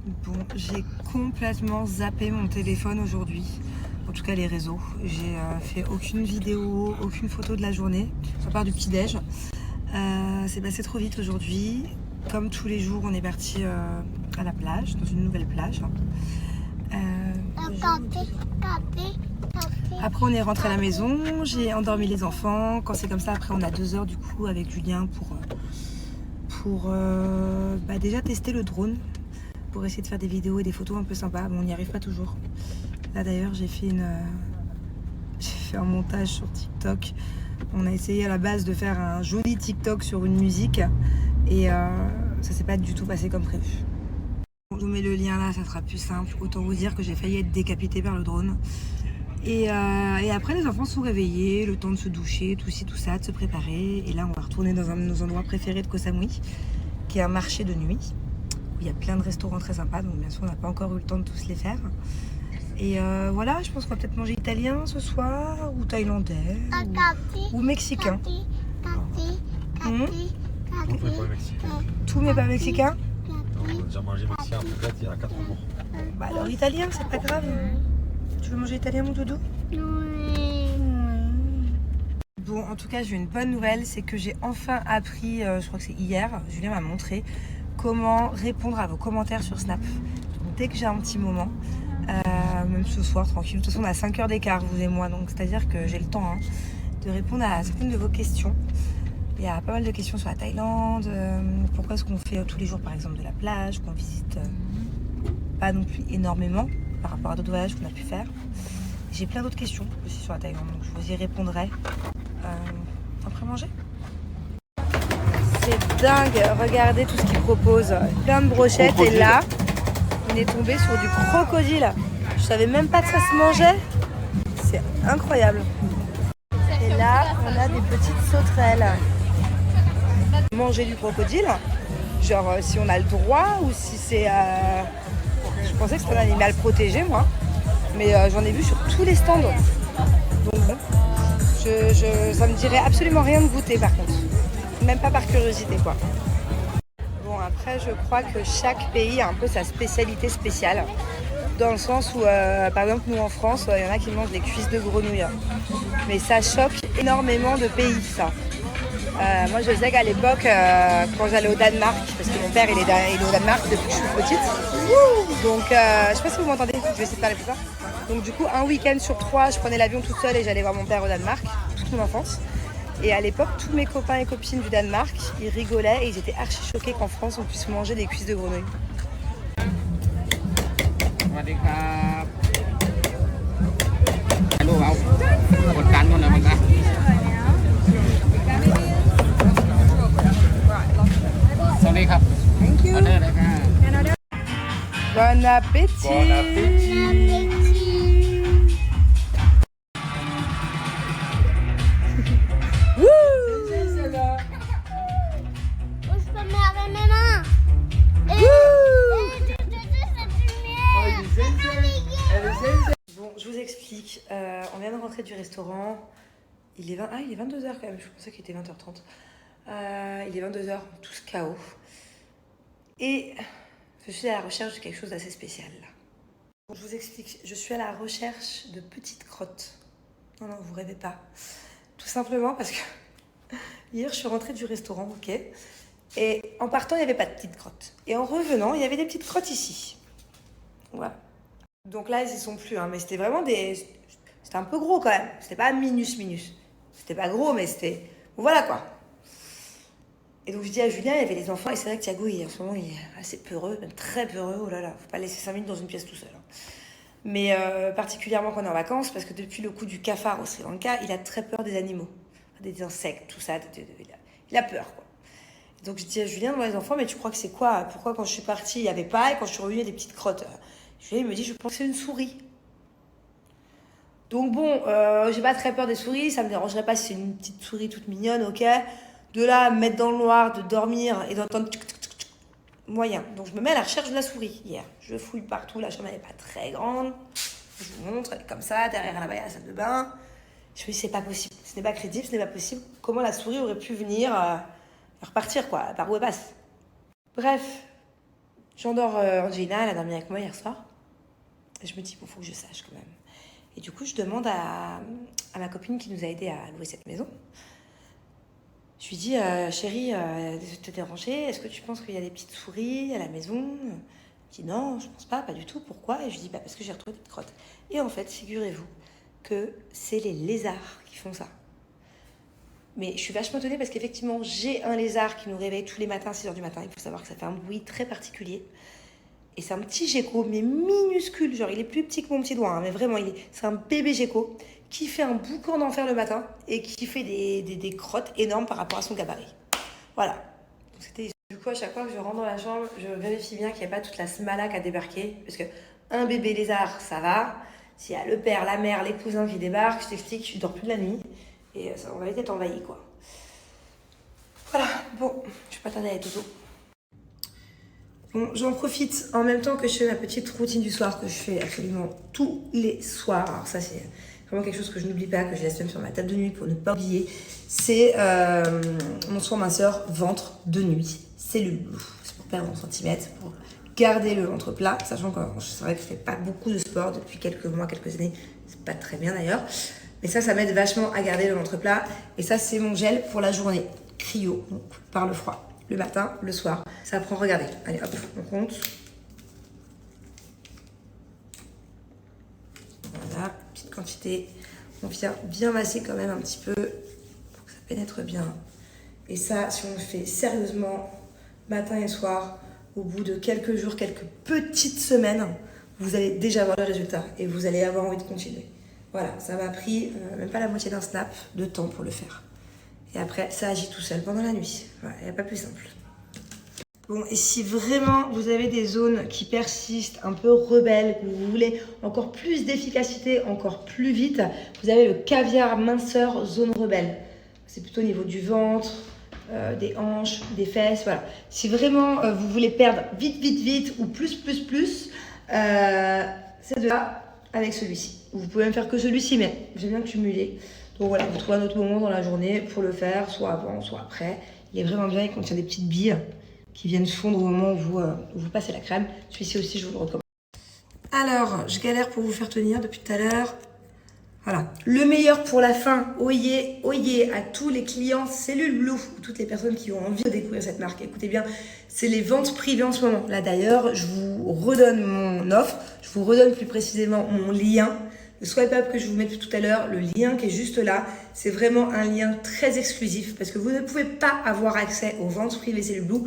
Bon, j'ai complètement zappé mon téléphone aujourd'hui. En tout cas, les réseaux. J'ai fait aucune vidéo, aucune photo de la journée, à part du petit-déj. C'est passé trop vite aujourd'hui. Comme tous les jours, on est parti à la plage, dans une nouvelle plage. Après, on est rentré à la maison. J'ai endormi les enfants. Quand c'est comme ça, après, on a 2 heures du coup avec Julien pour déjà tester le drone, pour essayer de faire des vidéos et des photos un peu sympas. Mais on n'y arrive pas toujours. Là d'ailleurs, j'ai fait un montage sur TikTok. On a essayé à la base de faire un joli TikTok sur une musique et ça s'est pas du tout passé comme prévu. Je vous mets le lien là, ça sera plus simple. Autant vous dire que j'ai failli être décapitée par le drone. Et après, les enfants sont réveillés, le temps de se doucher, tout ci, tout ça, de se préparer. Et là, on va retourner dans un de nos endroits préférés de Koh Samui, qui est un marché de nuit, où il y a plein de restaurants très sympas. Donc bien sûr, on n'a pas encore eu le temps de tous les faire. Et voilà, je pense qu'on va peut-être manger italien ce soir, ou thaïlandais, ou mexicain. Tout mais pas mexicain. Tout mais pas mexicain. On a déjà mangé mexicain en poulet il y a 4 jours. Bah alors italien, c'est pas grave. Tu veux manger italien, mon doudou? Bon, en tout cas, j'ai une bonne nouvelle, c'est que j'ai enfin appris, je crois que c'est hier, Julien m'a montré comment répondre à vos commentaires sur Snap. Donc, dès que j'ai un petit moment, même ce soir, tranquille. De toute façon, on a 5 heures d'écart, vous et moi, donc c'est-à-dire que j'ai le temps de répondre à certaines de vos questions. Il y a pas mal de questions sur la Thaïlande, pourquoi est-ce qu'on fait tous les jours, par exemple, de la plage, qu'on visite pas non plus énormément par rapport à d'autres voyages qu'on a pu faire. J'ai plein d'autres questions aussi sur la Thaïlande, donc je vous y répondrai après manger. C'est dingue, regardez tout ce qu'ils proposent. Plein de brochettes et là, on est tombé sur du crocodile. Je savais même pas que ça se mangeait. C'est incroyable. Et là, on a des petites sauterelles. Manger du crocodile, genre si on a le droit ou si c'est... Je pensais que c'était un animal protégé, moi. Mais j'en ai vu sur tous les stands. Donc bon, ça me dirait absolument rien de goûter par contre. Même pas par curiosité, quoi. Bon, après, je crois que chaque pays a un peu sa spécialité spéciale. Dans le sens où, par exemple, nous en France, il y en a qui mangent des cuisses de grenouille. Mais ça choque énormément de pays, ça. Moi, je sais qu'à l'époque, quand j'allais au Danemark, parce que mon père, il est au Danemark depuis que je suis petite. Donc, je sais pas si vous m'entendez, je vais essayer de parler plus fort. Donc, du coup, un week-end sur 3, je prenais l'avion toute seule et j'allais voir mon père au Danemark, toute mon enfance. Et à l'époque, tous mes copains et copines du Danemark, ils rigolaient et ils étaient archi choqués qu'en France, on puisse manger des cuisses de grenouille. Thank you. Bon appétit. Bon appétit. Bon, je vous explique. On vient de rentrer du restaurant. Il est 22h quand même. Je pensais qu'il était 20h30. Il est 22h, tous KO. Et je suis à la recherche de quelque chose d'assez spécial. Bon, je vous explique. Je suis à la recherche de petites crottes. Non, vous rêvez pas. Tout simplement parce que hier, je suis rentrée du restaurant, ok. Et en partant, il n'y avait pas de petites crottes. Et en revenant, il y avait des petites crottes ici. Voilà. Donc là, ils y sont plus, mais c'était vraiment des... C'était un peu gros quand même. C'était pas minus. C'était pas gros, mais c'était... Bon, voilà quoi. Et donc je dis à Julien, il y avait les enfants, et c'est vrai que Thiago, en ce moment, il est assez peureux, même très peureux. Oh là là, faut pas laisser 5 minutes dans une pièce tout seul. Mais particulièrement quand on est en vacances, parce que depuis le coup du cafard au Sri Lanka, il a très peur des animaux. Des insectes, tout ça. Il a peur, quoi. Donc je dis à Julien, les enfants, mais tu crois que c'est quoi? Pourquoi quand je suis partie, il n'y avait pas, et quand je suis revenue, il y a des petites crottes? Julien, il me dit, je pense que c'est une souris. Donc bon, j'ai pas très peur des souris, ça me dérangerait pas si c'est une petite souris toute mignonne, ok. De là, me mettre dans le noir, de dormir et d'entendre moyen. Donc je me mets à la recherche de la souris hier. Je fouille partout, la chambre n'est pas très grande. Je vous montre, elle est comme ça, derrière là-bas, il y a la salle de bain. Je me dis, c'est pas possible, ce n'est pas crédible, ce n'est pas possible. Comment la souris aurait pu venir repartir, quoi, par où elle passe? Bref, J'endors Angelina, elle a dormi avec moi hier soir. Et je me dis, bon, faut que je sache quand même. Et du coup, je demande à ma copine qui nous a aidé à louer cette maison. Je lui dis, chérie, te déranger, est-ce que tu penses qu'il y a des petites souris à la maison? Elle dit, non, je pense pas du tout. Pourquoi? Et je lui dis, bah, parce que j'ai retrouvé des crottes. Et en fait, figurez-vous que c'est les lézards qui font ça. Mais je suis vachement étonnée parce qu'effectivement, j'ai un lézard qui nous réveille tous les matins à 6h du matin. Il faut savoir que ça fait un bruit très particulier. Et c'est un petit gecko, mais minuscule. Genre, il est plus petit que mon petit doigt, hein, mais vraiment, c'est un bébé gecko qui fait un boucan d'enfer le matin et qui fait des crottes énormes par rapport à son gabarit. Voilà. Donc, c'était... Du coup, à chaque fois que je rentre dans la chambre, je vérifie bien qu'il n'y a pas toute la smalac à débarquer. Parce qu'un bébé lézard, ça va. S'il y a le père, la mère, les cousins qui débarquent, je t'explique, je dors plus de la nuit. Et ça, on va vite être envahi, quoi. Voilà, bon, je vais pas tarder à être dodo. Bon, j'en profite en même temps que je fais ma petite routine du soir que je fais absolument tous les soirs. Alors ça, c'est vraiment quelque chose que je n'oublie pas, que je laisse même sur ma table de nuit pour ne pas oublier. C'est mon soin minceur ventre de nuit. C'est le Blue. C'est pour perdre en centimètres, pour garder le ventre plat, sachant que c'est vrai que je fais pas beaucoup de sport depuis quelques mois, quelques années. C'est pas très bien d'ailleurs. Mais ça m'aide vachement à garder le ventre plat. Et ça, c'est mon gel pour la journée. Cryo, donc par le froid. Le matin, le soir. Ça prend, regardez. Allez, hop, on compte. Voilà, petite quantité. On vient bien masser quand même un petit peu pour que ça pénètre bien. Et ça, si on le fait sérieusement, matin et soir, au bout de quelques jours, quelques petites semaines, vous allez déjà voir le résultat et vous allez avoir envie de continuer. Voilà, ça m'a pris même pas la moitié d'un snap de temps pour le faire. Et après, ça agit tout seul pendant la nuit. Voilà, il n'y a pas plus simple. Bon, et si vraiment vous avez des zones qui persistent, un peu rebelles, que vous voulez encore plus d'efficacité, encore plus vite, vous avez le caviar minceur zone rebelle. C'est plutôt au niveau du ventre, des hanches, des fesses, voilà. Si vraiment vous voulez perdre vite ou plus, c'est de là avec celui-ci. Vous pouvez même faire que celui-ci, mais j'aime bien cumuler. Donc voilà, vous trouvez un autre moment dans la journée pour le faire, soit avant, soit après. Il est vraiment bien, il contient des petites billes qui viennent fondre au moment où vous passez la crème. Celui-ci aussi, je vous le recommande. Alors, je galère pour vous faire tenir depuis tout à l'heure. Voilà, le meilleur pour la fin, oyez, à tous les clients Cellule Blue, toutes les personnes qui ont envie de découvrir cette marque. Écoutez bien, c'est les ventes privées en ce moment. Là d'ailleurs, je vous redonne mon offre, je vous redonne plus précisément mon lien. Le swipe up que je vous mets tout à l'heure, le lien qui est juste là, c'est vraiment un lien très exclusif parce que vous ne pouvez pas avoir accès aux ventes privées Cellule Blue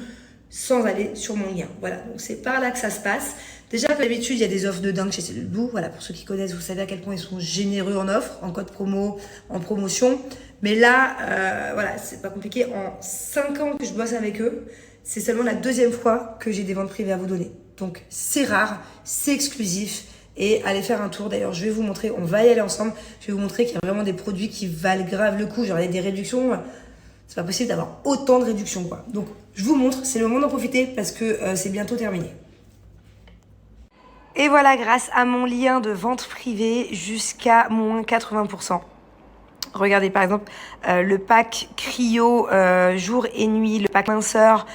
sans aller sur mon lien. Voilà, donc c'est par là que ça se passe. Déjà, comme d'habitude, il y a des offres de dingue chez Cellule Blue. Voilà, pour ceux qui connaissent, vous savez à quel point ils sont généreux en offres, en code promo, en promotion. Mais là, voilà, c'est pas compliqué. En 5 ans que je bosse avec eux, c'est seulement la 2e fois que j'ai des ventes privées à vous donner. Donc, c'est rare, c'est exclusif. Et allez faire un tour. D'ailleurs, je vais vous montrer, on va y aller ensemble. Je vais vous montrer qu'il y a vraiment des produits qui valent grave le coup. Genre, il y a des réductions. C'est pas possible d'avoir autant de réductions, quoi. Donc, je vous montre. C'est le moment d'en profiter parce que c'est bientôt terminé. Et voilà, grâce à mon lien de vente privée, jusqu'à moins 80%. Regardez par exemple le pack cryo jour et nuit, le pack minceur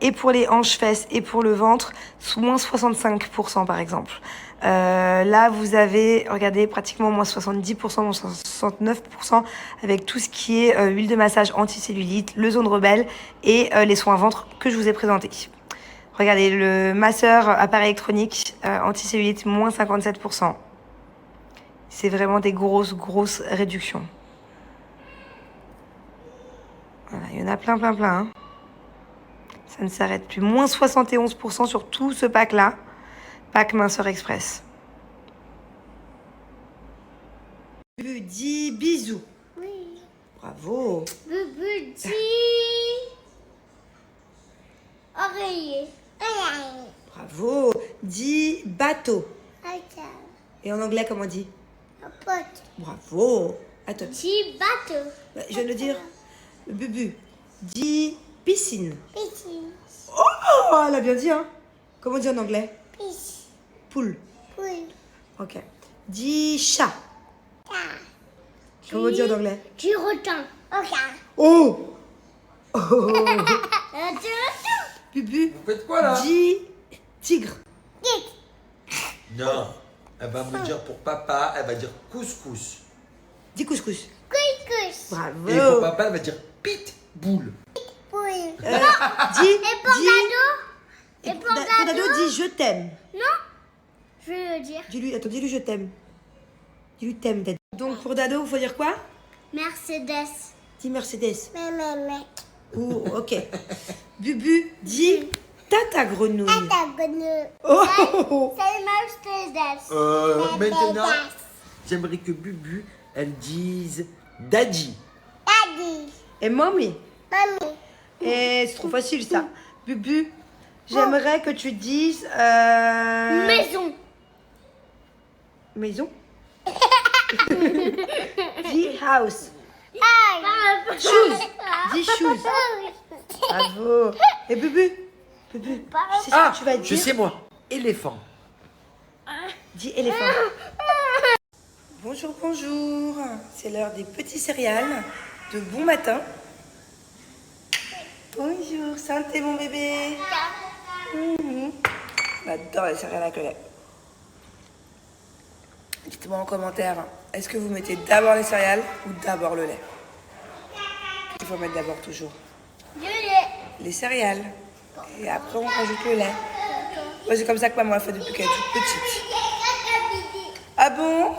et pour les hanches, fesses et pour le ventre, moins 65% par exemple. Là vous avez, regardez, pratiquement moins 70%, moins 69% avec tout ce qui est huile de massage anticellulite, le zone rebelle et les soins ventre que je vous ai présentés. Regardez, le masseur appareil électronique anticellulite, moins 57%. C'est vraiment des grosses réductions. Voilà, il y en a plein. Hein. Ça ne s'arrête plus. Moins 71% sur tout ce pack-là. Pack minceur express. Dis bisous. Oui. Bravo. Bubu dit oreiller. Bravo. Dis bateau. Attends. Et en anglais, comment on dit? Un pote. Bravo. Attends. Dis bateau. Je viens de le dire. Bubu. Dis piscine. Piscine. Oh, elle a bien dit, hein. Comment on dit en anglais? Pisse. Poule. Oui. Ok. Dis chat. Comment on dit en anglais? Tu retournes. Ok. Oh. Tu retournes. Bubu. Vous faites quoi là? Dis Tigre. Non. Elle va me dire pour papa, elle va dire couscous. Dis couscous. Couscous. Bravo. Et pour papa, elle va dire pitbull. Oui. Dis. Et pour dis. Dado? Et pour Pour Dado, Dado? dis je t'aime. Non. Je vais le dire. Dis-lui, attends, dis-lui je t'aime. Dis-lui t'aimes, Dado. Donc pour Dado, il faut dire quoi? Mercedes. Dis Mercedes. Mais. Oh, ok. Bubu, dis tata grenouille. Oh. Oh. C'est Mercedes. Maintenant, j'aimerais que Bubu, elle dise daddy. Daddy. Et mommy. Mamie. Et c'est trop facile ça. Bubu, j'aimerais que tu dises. Maison. Maison. Dis house. Aïe. Shoes. Dis shoes. Bravo. Et Bubu. Bubu. Tu sais ce Ah, que tu vas dire? je sais moi. Éléphant. Dis éléphant. Bonjour, bonjour. C'est l'heure des petits céréales de bon matin. Bonjour, santé mon bébé. J'adore les céréales avec le lait. Dites-moi en commentaire, est-ce que vous mettez d'abord les céréales ou d'abord le lait? Il faut mettre d'abord toujours les céréales. Et après on rajoute le lait. Moi, c'est comme ça que maman a fait depuis qu'elle est toute petite. Ah bon?